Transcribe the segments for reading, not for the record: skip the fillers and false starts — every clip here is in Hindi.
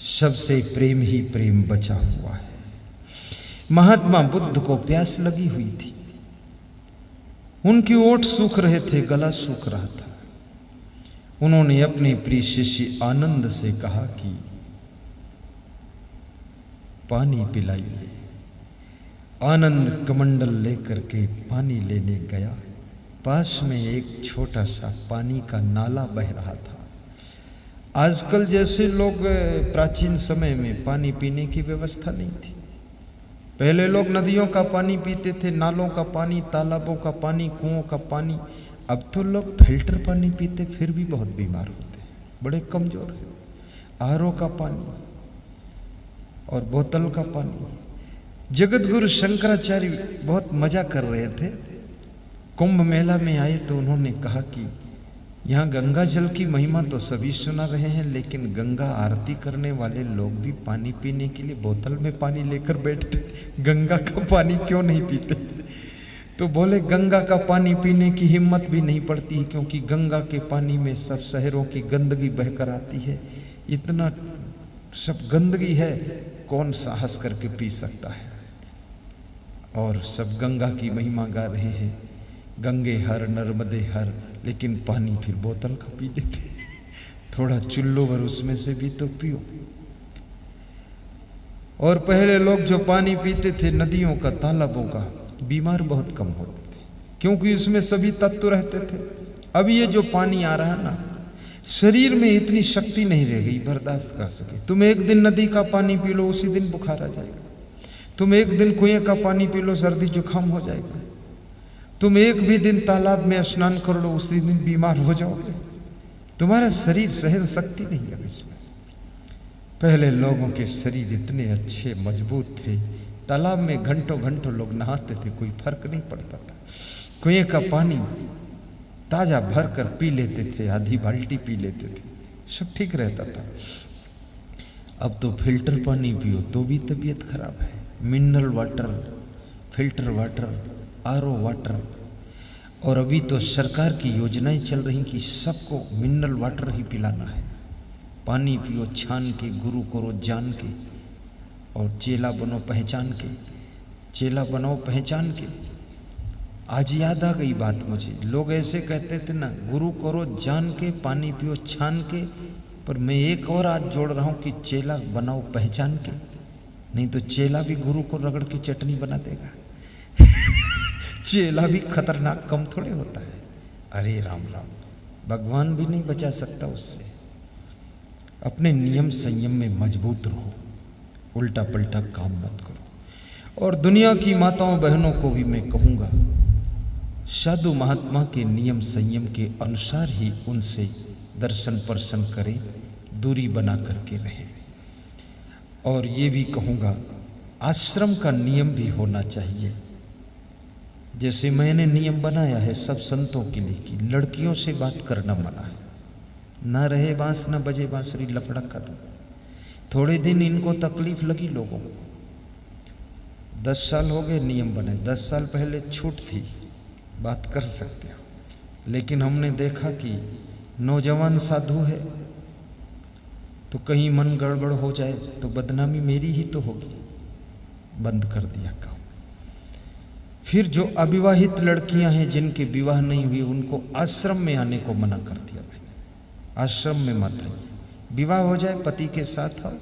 सबसे प्रेम ही प्रेम बचा हुआ है। महात्मा बुद्ध को प्यास लगी हुई थी, उनके ओठ सूख रहे थे, गला सूख रहा था। उन्होंने अपने प्रिय शिष्य आनंद से कहा कि पानी पिलाइए। आनंद कमंडल लेकर के पानी लेने गया। पास में एक छोटा सा पानी का नाला बह रहा था। आजकल जैसे लोग प्राचीन समय में पानी पीने की व्यवस्था नहीं थी। पहले लोग नदियों का पानी पीते थे, नालों का पानी, तालाबों का पानी, कुओं का पानी। अब तो लोग फिल्टर पानी पीते, फिर भी बहुत बीमार होते हैं, बड़े कमजोर हैं। आरओ का पानी और बोतल का पानी। जगत गुरु शंकराचार्य बहुत मजा कर रहे थे। कुंभ मेला में आए तो उन्होंने कहा कि यहाँ गंगा जल की महिमा तो सभी सुना रहे हैं, लेकिन गंगा आरती करने वाले लोग भी पानी पीने के लिए बोतल में पानी लेकर बैठते, गंगा का पानी क्यों नहीं पीते? तो बोले गंगा का पानी पीने की हिम्मत भी नहीं पड़ती, क्योंकि गंगा के पानी में सब शहरों की गंदगी बहकर आती है। इतना सब गंदगी है, कौन साहस करके पी सकता है? और सब गंगा की महिमा गा रहे हैं, गंगे हर नर्मदे हर, लेकिन पानी फिर बोतल का पी लेते। थोड़ा चुल्लो भर उसमें से भी तो पियो। और पहले लोग जो पानी पीते थे नदियों का, तालाबों का, बीमार बहुत कम होते थे, क्योंकि उसमें सभी तत्व रहते थे। अब ये जो पानी आ रहा है ना, शरीर में इतनी शक्ति नहीं रह गई बर्दाश्त कर सके। तुम एक दिन नदी का पानी पी लो, उसी दिन बुखार आ जाएगा। तुम एक दिन कुएं का पानी पी लो, सर्दी जुकाम हो जाएगा। तुम एक भी दिन तालाब में स्नान कर लो, उसी दिन बीमार हो जाओगे। तुम्हारा शरीर सहन शक्ति नहीं है इसमें। पहले लोगों के शरीर इतने अच्छे मजबूत थे, तालाब में घंटों घंटों लोग नहाते थे, कोई फर्क नहीं पड़ता था। कुएं का पानी ताजा भर कर पी लेते थे, आधी बाल्टी पी लेते थे, सब ठीक रहता था। अब तो फिल्टर पानी पियो तो भी तबीयत खराब है। Mineral water, filter water, RO water. और अभी तो सरकार की योजनाएं चल रही कि सबको मिनरल वाटर ही पिलाना है। पानी पियो छान के, गुरु करो जान के, और चेला बनो पहचान के। चेला बनाओ पहचान के। आज याद आ गई बात मुझे, लोग ऐसे कहते थे ना, गुरु करो जान के, पानी पियो छान के। पर मैं एक और आज जोड़ रहा हूँ कि चेला बनाओ पहचान के, नहीं तो चेला भी गुरु को रगड़ के चटनी बना देगा। चेला भी खतरनाक कम थोड़े होता है। अरे राम राम, भगवान भी नहीं बचा सकता उससे। अपने नियम संयम में मजबूत रहो, उल्टा पलटा काम मत करो। और दुनिया की माताओं बहनों को भी मैं कहूँगा, साधु महात्मा के नियम संयम के अनुसार ही उनसे दर्शन पर्शन करें, दूरी बना करके रहें। और ये भी कहूँगा, आश्रम का नियम भी होना चाहिए। जैसे मैंने नियम बनाया है सब संतों के लिए कि लड़कियों से बात करना मना है, ना रहे बांस ना बजे बांसुरी, लफड़ा कर। थोड़े दिन इनको तकलीफ लगी लोगों को, 10 साल हो गए नियम बने। 10 साल पहले छूट थी, बात कर सकते हो, लेकिन हमने देखा कि नौजवान साधु है तो कहीं मन गड़बड़ हो जाए तो बदनामी मेरी ही तो होगी, बंद कर दिया काम। फिर जो अविवाहित लड़कियां हैं जिनके विवाह नहीं हुई, उनको आश्रम में आने को मना कर दिया मैंने। आश्रम में मत आइए, विवाह हो जाए पति के साथ आओ,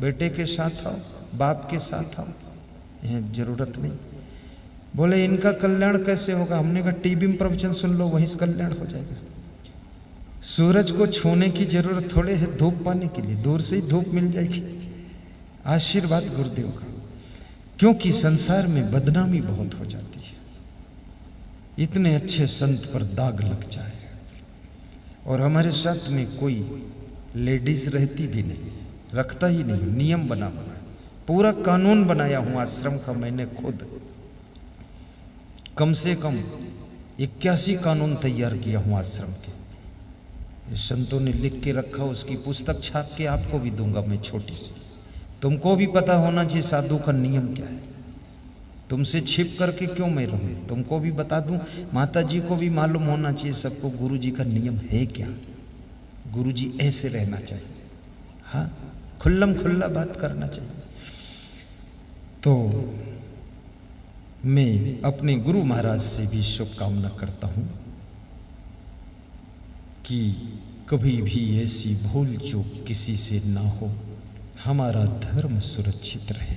बेटे के साथ आओ, बाप के साथ आओ, यह जरूरत नहीं। बोले इनका कल्याण कैसे होगा? हमने कहा टीवी में प्रवचन सुन लो, वहीं से कल्याण हो जाएगा। सूरज को छूने की जरूरत थोड़े है धूप पाने के लिए, दूर से ही धूप मिल जाएगी। आशीर्वाद गुरुदेव का, क्योंकि संसार में बदनामी बहुत हो जाती है। इतने अच्छे संत पर दाग लग जाए। और हमारे साथ में कोई लेडीज रहती भी नहीं, रखता ही नहीं। नियम बना हुआ है, पूरा कानून बनाया हूँ आश्रम का मैंने खुद। कम से कम 81 कानून तैयार किया हूँ आश्रम के। संतों ने लिख के रखा, उसकी पुस्तक छाप के आपको भी दूंगा मैं, छोटी सी। तुमको भी पता होना चाहिए साधु का नियम क्या है। तुमसे छिप करके क्यों मैं रहूं, तुमको भी बता दूं। माता जी को भी मालूम होना चाहिए सबको, गुरु जी का नियम है क्या, गुरु जी ऐसे रहना चाहिए। हाँ, खुल्लम खुल्ला बात करना चाहिए। तो मैं अपने गुरु महाराज से भी शुभकामना करता हूं कि कभी भी ऐसी भूल चूक किसी से ना हो, हमारा धर्म सुरक्षित रहे,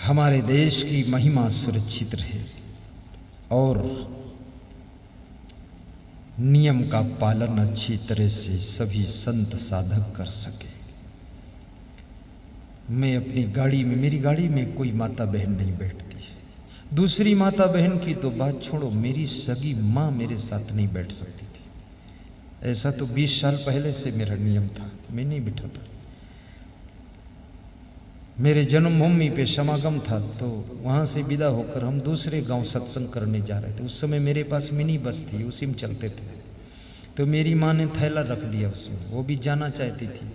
हमारे देश की महिमा सुरक्षित रहे और नियम का पालन अच्छी तरह से सभी संत साधक कर सके। मैं अपनी गाड़ी में, मेरी गाड़ी में कोई माता बहन नहीं बैठती है। दूसरी माता बहन की तो बात छोड़ो, मेरी सगी माँ मेरे साथ नहीं बैठ सकती थी। ऐसा तो 20 साल पहले से मेरा नियम था, मैं नहीं बिठाता। मेरे जन्मभूमि पे समागम था तो वहाँ से विदा होकर हम दूसरे गांव सत्संग करने जा रहे थे। उस समय मेरे पास मिनी बस थी, उसी में चलते थे। तो मेरी माँ ने थैला रख दिया उसमें, वो भी जाना चाहती थी।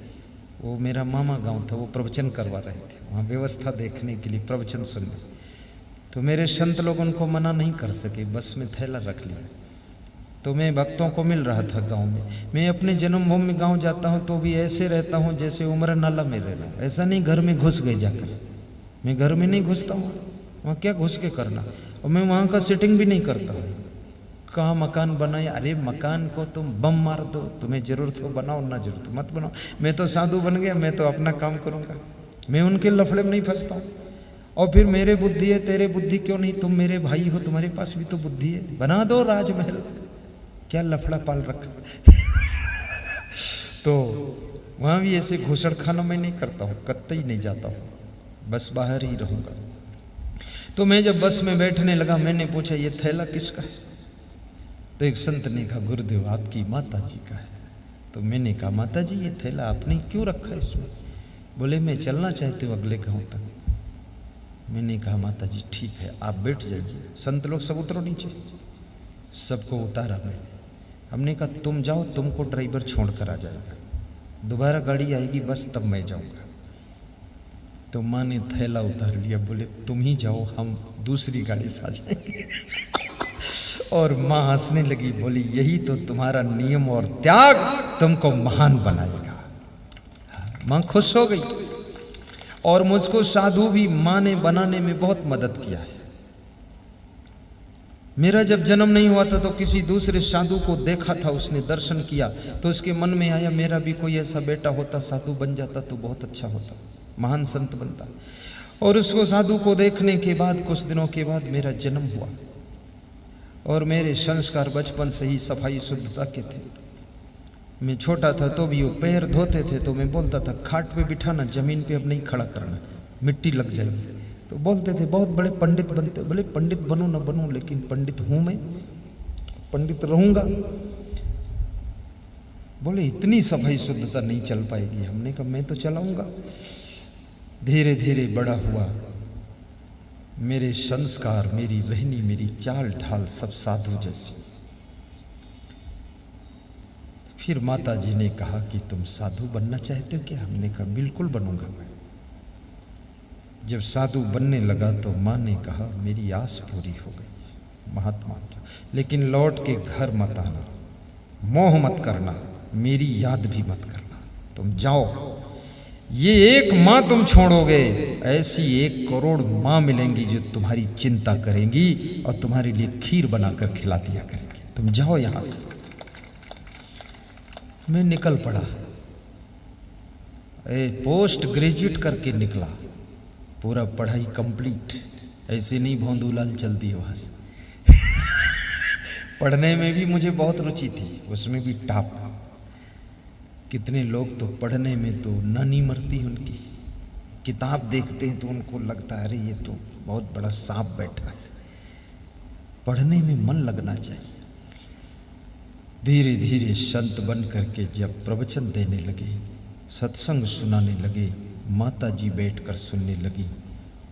वो मेरा मामा गांव था, वो प्रवचन करवा रहे थे, वहाँ व्यवस्था देखने के लिए प्रवचन सुनने। तो मेरे संत लोग उनको मना नहीं कर सके, बस में थैला रख लिया। तो मैं भक्तों को मिल रहा था गांव में। मैं अपने जन्मभूमि में गांव जाता हूं तो भी ऐसे रहता हूं जैसे उम्र नाला में रहना। ऐसा नहीं घर में घुस गए जाकर, मैं घर में नहीं घुसता हूँ, वहाँ क्या घुस के करना। और मैं वहाँ का सेटिंग भी नहीं करता हूँ। कहाँ मकान बनाए, अरे मकान को तुम बम मार दो, तुम्हें जरूरत हो बनाओ, ना जरूरत मत बनाओ। मैं तो साधु बन गया, मैं तो अपना काम करूँगा, मैं उनके लफड़े में नहीं फंसता हूँ। और फिर मेरे बुद्धि है, तेरे बुद्धि क्यों नहीं? तुम मेरे भाई हो, तुम्हारे पास भी तो बुद्धि है, बना दो राजमहल, क्या लफड़ा पाल रखा। तो वहाँ भी ऐसे घुसड़ खाना मैं नहीं करता हूँ, कतई नहीं जाता हूँ, बस बाहर ही रहूँगा। तो मैं जब बस में बैठने लगा, मैंने पूछा ये थैला किसका है? तो एक संत ने कहा गुरुदेव आपकी माता जी का है। तो मैंने कहा माता जी ये थैला आपने क्यों रखा है इसमें? बोले मैं चलना चाहती हूँ अगले गाँव तक। मैंने कहा माता जी ठीक है आप बैठ जाइए। संत लोग सब उतरो नीचे, सबको उतारा मैं। हमने कहा तुम जाओ, तुमको ड्राइवर छोड़ कर आ जाएगा, दोबारा गाड़ी आएगी बस तब मैं जाऊंगा। तो माँ ने थैला उतार लिया, बोले तुम ही जाओ, हम दूसरी गाड़ी से आ जाएंगे। और माँ हंसने लगी, बोली यही तो तुम्हारा नियम और त्याग तुमको महान बनाएगा। माँ खुश हो गई। और मुझको साधु भी माँ ने बनाने में बहुत मदद किया है। मेरा जब जन्म नहीं हुआ था तो किसी दूसरे साधु को देखा था, उसने दर्शन किया तो उसके मन में आया मेरा भी कोई ऐसा बेटा होता, साधु बन जाता तो बहुत अच्छा होता, महान संत बनता। और उसको साधु को देखने के बाद कुछ दिनों के बाद मेरा जन्म हुआ। और मेरे संस्कार बचपन से ही सफाई शुद्धता के थे। मैं छोटा था तो भी वो पैर धोते थे तो मैं बोलता था खाट पे बिठाना, जमीन पे अब नहीं खड़ा करना, मिट्टी लग जाएगी। तो बोलते थे बहुत बड़े पंडित बनते। बोले पंडित बनूं ना बनूं लेकिन पंडित हूं मैं, पंडित रहूंगा। बोले इतनी सफाई शुद्धता नहीं चल पाएगी। हमने कहा मैं तो चलाऊंगा। धीरे धीरे बड़ा हुआ, मेरे संस्कार, मेरी रहनी, मेरी चाल ढाल सब साधु जैसी। फिर माता जी ने कहा कि तुम साधु बनना चाहते हो क्या? हमने कहा बिल्कुल बनूंगा मैं। जब साधु बनने लगा तो माँ ने कहा मेरी आस पूरी हो गई महात्मा, लेकिन लौट के घर मत आना, मोह मत करना, मेरी याद भी मत करना, तुम जाओ। ये एक माँ तुम छोड़ोगे, ऐसी 1 करोड़ माँ मिलेंगी जो तुम्हारी चिंता करेंगी और तुम्हारे लिए खीर बनाकर खिला दिया करेंगी, तुम जाओ यहां से। मैं निकल पड़ा, पोस्ट ग्रेजुएट करके निकला, पूरा पढ़ाई कंप्लीट। ऐसे नहीं भोंदूलाल चलती है वहां से। पढ़ने में भी मुझे बहुत रुचि थी, उसमें भी टॉप। कितने लोग तो पढ़ने में तो नानी मरती उनकी, किताब देखते हैं तो उनको लगता है अरे ये तो बहुत बड़ा सांप बैठा है। पढ़ने में मन लगना चाहिए। धीरे धीरे संत बन करके जब प्रवचन देने लगे, सत्संग सुनाने लगे, माता जी बैठकर सुनने लगी,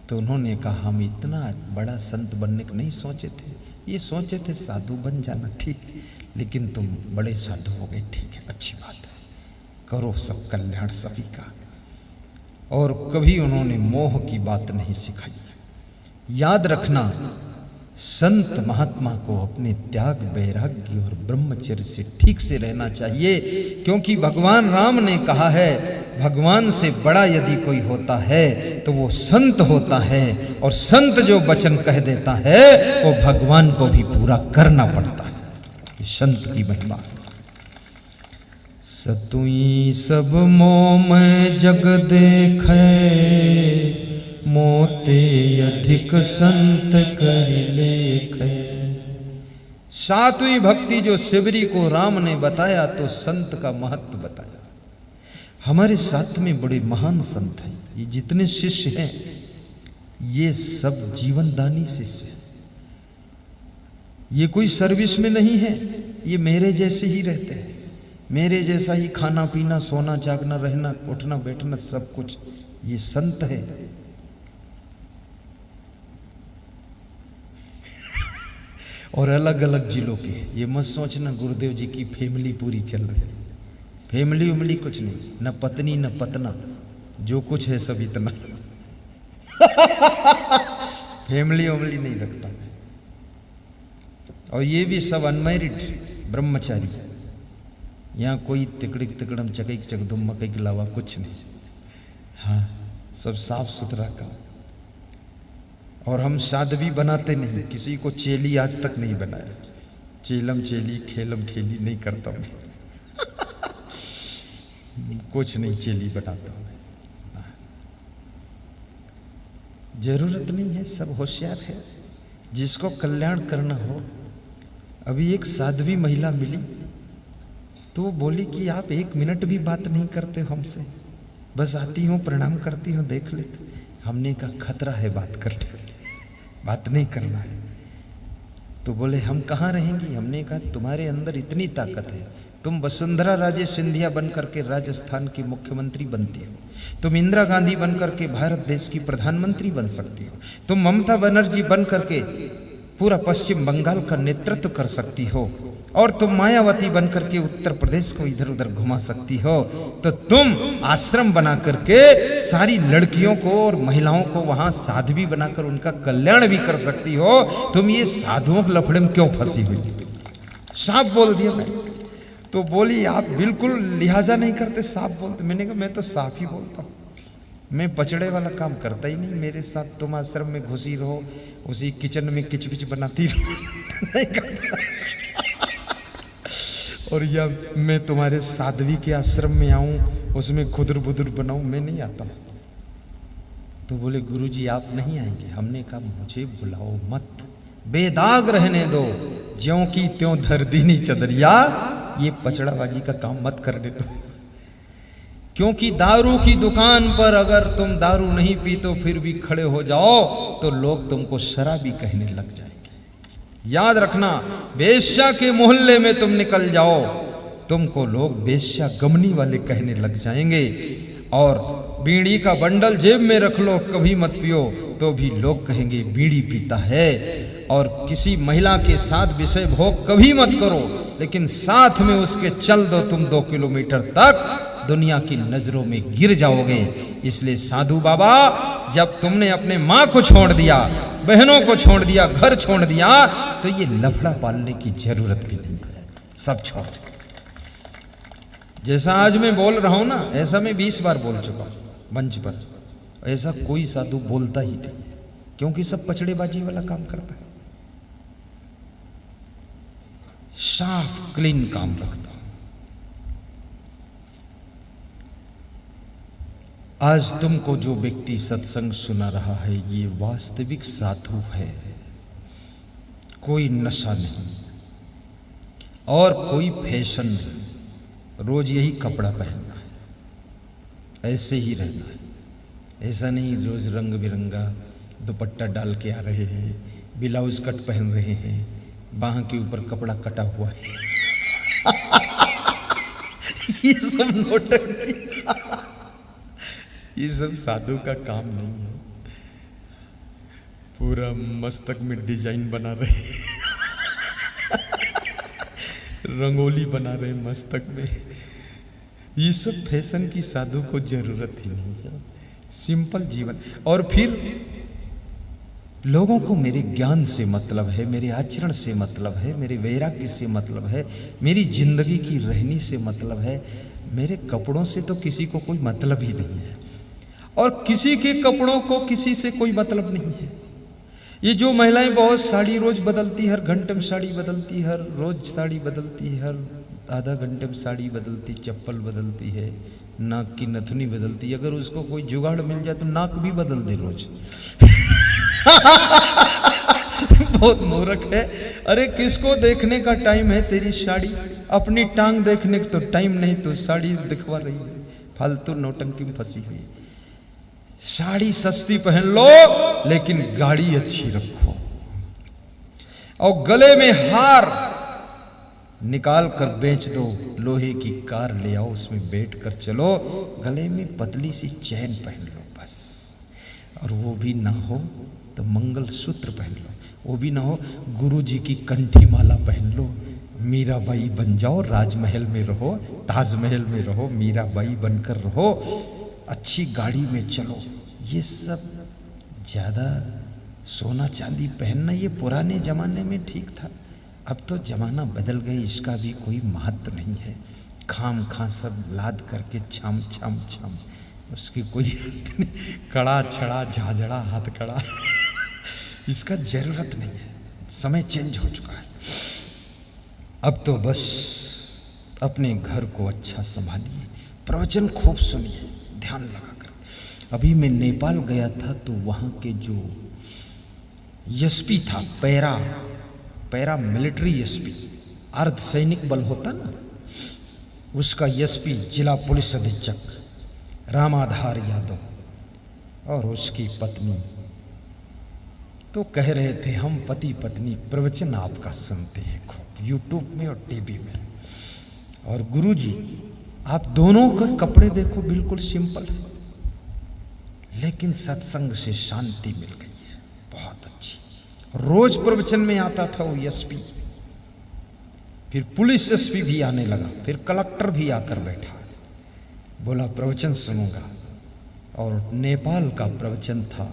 तो उन्होंने कहा हम इतना बड़ा संत बनने को नहीं सोचे थे, ये सोचे थे साधु बन जाना, ठीक, लेकिन तुम बड़े साधु हो गए, ठीक है, अच्छी बात है, करो सब कल्याण सभी का। और कभी उन्होंने मोह की बात नहीं सिखाई। याद रखना, संत महात्मा को अपने त्याग, वैराग्य और ब्रह्मचर्य से ठीक से रहना चाहिए, क्योंकि भगवान राम ने कहा है भगवान से बड़ा यदि कोई होता है तो वो संत होता है, और संत जो वचन कह देता है वो भगवान को भी पूरा करना पड़ता है। ये संत की महिमा है। सतुई सब मोह में जग देखे, मोते अधिक संत कर लेखे। सातवीं भक्ति जो शिवरी को राम ने बताया तो संत का महत्व बताया। हमारे साथ में बड़े महान संत हैं, ये जितने शिष्य हैं ये सब जीवनदानी शिष्य हैं। ये कोई सर्विस में नहीं है, ये मेरे जैसे ही रहते हैं, मेरे जैसा ही खाना पीना सोना जागना रहना उठना बैठना सब कुछ, ये संत है। और अलग अलग जिलों के। ये मत सोचना गुरुदेव जी की फैमिली पूरी चल रही है, फैमिली उमली कुछ नहीं, न पत्नी न पतना, जो कुछ है सब इतना। फैमिली उमली नहीं रखता मैं। और ये भी सब अनमैरिड ब्रह्मचारी, यहाँ कोई तिकड़िक तिकड़म चकैक चकदुम मकई के अलावा कुछ नहीं। हाँ, सब साफ सुथरा काम। और हम साध्वी बनाते नहीं, किसी को चेली आज तक नहीं बनाया। चेलम चेली खेलम खेली नहीं करता मैं। कुछ नहीं चेली बनाता मैं। जरूरत नहीं है, सब होशियार है। जिसको कल्याण करना हो। अभी एक साध्वी महिला मिली तो वो बोली कि आप 1 मिनट भी बात नहीं करते हमसे, बस आती हूँ प्रणाम करती हूँ देख लेते। हमने कहा खतरा है बात करने, बात नहीं करना है। तो बोले हम कहाँ रहेंगी। हमने कहा तुम्हारे अंदर इतनी ताकत है, तुम वसुंधरा राजे सिंधिया बन करके राजस्थान की मुख्यमंत्री बनती हो, तुम इंदिरा गांधी बन करके भारत देश की प्रधानमंत्री बन सकती हो, तुम ममता बनर्जी बन करके पूरा पश्चिम बंगाल का नेतृत्व कर सकती हो, और तुम मायावती बन करके उत्तर प्रदेश को इधर उधर घुमा सकती हो। तो तुम आश्रम बना करके सारी लड़कियों को और महिलाओं को वहां साध्वी बनाकर उनका कल्याण भी कर सकती हो। तुम ये साधुओं के लफड़े में क्यों फंसी हुई। साफ बोल दिया मैं। तो बोली आप बिल्कुल लिहाजा नहीं करते, साफ बोलते। मैंने कहा मैं तो साफ ही बोलता हूँ, मैं पचड़े वाला काम करता ही नहीं। मेरे साथ तुम आश्रम में घुसी रहो, उसी किचन में किचपिच बनाती रहो, नहीं करता। और या मैं तुम्हारे साध्वी के आश्रम में आऊं, उसमें खुदर बुदर बनाऊं, मैं नहीं आता। तो बोले गुरुजी आप नहीं आएंगे। हमने कहा मुझे बुलाओ मत, बेदाग रहने दो, ज्यों की त्यों धर दीनी चदरिया, ये पचड़ाबाजी का काम मत करने दो। क्योंकि दारू की दुकान पर अगर तुम दारू नहीं पी तो फिर भी खड़े हो जाओ तो लोग तुमको शराबी कहने लग जाएंगे। याद रखना, बेश्या के मोहल्ले में तुम निकल जाओ, तुमको लोग बेश्या गमनी वाले कहने लग जाएंगे। और बीड़ी का बंडल जेब में रख लो, कभी मत पियो तो भी लोग कहेंगे बीड़ी पीता है। और किसी महिला के साथ विषय भोग कभी मत करो, लेकिन साथ में उसके चल दो तुम 2 किलोमीटर तक, दुनिया की नजरों में गिर जाओगे। इसलिए साधु बाबा, जब तुमने अपने माँ को छोड़ दिया, बहनों को छोड़ दिया, घर छोड़ दिया, तो ये लफड़ा पालने की जरूरत भी नहीं है, सब छोड़। जैसा आज मैं बोल रहा हूं ना, ऐसा मैं 20 बार बोल चुका हूं मंच पर। ऐसा कोई साधु बोलता ही नहीं, क्योंकि सब पचड़ेबाजी वाला काम करता है। साफ क्लीन काम रखता। आज तुमको जो व्यक्ति सत्संग सुना रहा है ये वास्तविक साधु है, कोई नशा नहीं और कोई फैशन नहीं। रोज यही कपड़ा पहनना है, ऐसे ही रहना है। ऐसा नहीं रोज रंग बिरंगा दुपट्टा डाल के आ रहे हैं, ब्लाउज कट पहन रहे हैं, बाह के ऊपर कपड़ा कटा हुआ है। ये सब नोटंकी, ये सब साधु का काम नहीं है। पूरा मस्तक में डिजाइन बना रहे, रंगोली बना रहे मस्तक में। ये सब फैशन की साधु को जरूरत ही नहीं है। सिंपल जीवन। और फिर लोगों को मेरे ज्ञान से मतलब है, मेरे आचरण से मतलब है, मेरे वैराग्य से मतलब है, मेरी जिंदगी की रहनी से मतलब है। मेरे कपड़ों से तो किसी को कोई मतलब ही नहीं है, और किसी के कपड़ों को किसी से कोई मतलब नहीं है। ये जो महिलाएं बहुत साड़ी रोज बदलती, हर घंटे में साड़ी बदलती, हर रोज साड़ी बदलती, हर आधा घंटे में साड़ी बदलती, चप्पल बदलती है, नाक की नथुनी बदलती, अगर उसको कोई जुगाड़ मिल जाए तो नाक भी बदल दे रोज। बहुत मूर्ख है। अरे किसको देखने का टाइम है तेरी साड़ी? अपनी टांग देखने का तो टाइम नहीं, तो साड़ी दिखवा रही है, फालतू नौटंकी में फंसी हुई। साड़ी सस्ती पहन लो लेकिन गाड़ी अच्छी रखो, और गले में हार निकाल कर बेच दो, लोहे की कार ले आओ, उसमें बैठ कर चलो, गले में पतली सी चैन पहन लो बस। और वो भी ना हो तो मंगल सूत्र पहन लो, वो भी ना हो गुरु जी की कंठी माला पहन लो, मीराबाई बन जाओ, राजमहल में रहो, ताजमहल में रहो, मीराबाई बनकर रहो, अच्छी गाड़ी में चलो। ये सब ज़्यादा सोना चांदी पहनना ये पुराने ज़माने में ठीक था, अब तो ज़माना बदल गई, इसका भी कोई महत्व नहीं है। खाम खा सब लाद करके छाम छाम छाम, उसकी कोई कड़ा छड़ा झाझड़ा हाथ कड़ा इसका जरूरत नहीं है। समय चेंज हो चुका है। अब तो बस अपने घर को अच्छा संभालिए, प्रवचन खूब सुनिए ध्यान लगाकर। अभी मैं नेपाल गया था तो वहाँ के जो एसपी था, पैरा मिलिट्री एसपी, अर्ध सैनिक बल होता ना, उसका एसपी जिला पुलिस अधीक्षक रामाधार यादव और उसकी पत्नी तो कह रहे थे, हम पति पत्नी प्रवचन आपका सुनते हैं खूब यूट्यूब में और टीवी में, और गुरुजी आप दोनों का कपड़े देखो बिल्कुल सिंपल है, लेकिन सत्संग से शांति मिल गई है बहुत अच्छी। रोज प्रवचन में आता था वो एसपी, फिर पुलिस एसपी भी आने लगा, फिर कलेक्टर भी आकर बैठा, बोला प्रवचन सुनूंगा। और नेपाल का प्रवचन था,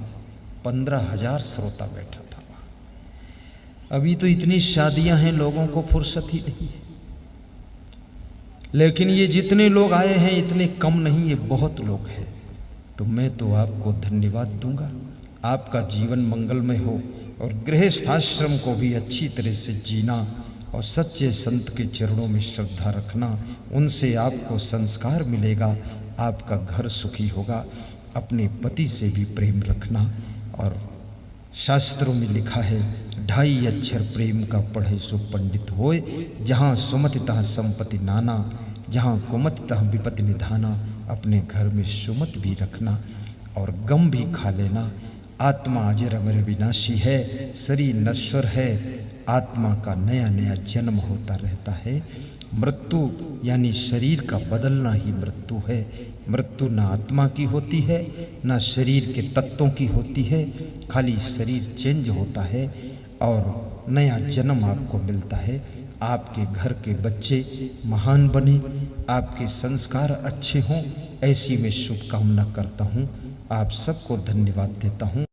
15,000 श्रोता बैठा था वहां। अभी तो इतनी शादियां हैं, लोगों को फुर्सत ही नहीं है, लेकिन ये जितने लोग आए हैं इतने कम नहीं, ये बहुत लोग हैं। तो मैं तो आपको धन्यवाद दूंगा, आपका जीवन मंगलमय हो, और गृहस्थाश्रम को भी अच्छी तरह से जीना, और सच्चे संत के चरणों में श्रद्धा रखना, उनसे आपको संस्कार मिलेगा, आपका घर सुखी होगा। अपने पति से भी प्रेम रखना, और शास्त्रों में लिखा है 2.5 अक्षर प्रेम का पढ़े सो पंडित होए, जहाँ सुमति तहाँ संपत्ति नाना, जहाँ कुमति तहाँ विपत्ति निधाना। अपने घर में सुमत भी रखना और गम भी खा लेना। आत्मा अजर अमर विनाशी है, शरीर नश्वर है, आत्मा का नया नया जन्म होता रहता है। मृत्यु यानी शरीर का बदलना ही मृत्यु है। मृत्यु ना आत्मा की होती है, ना शरीर के तत्वों की होती है, खाली शरीर चेंज होता है और नया जन्म आपको मिलता है। आपके घर के बच्चे महान बने, आपके संस्कार अच्छे हों, ऐसी मैं शुभकामना करता हूँ। आप सबको धन्यवाद देता हूँ।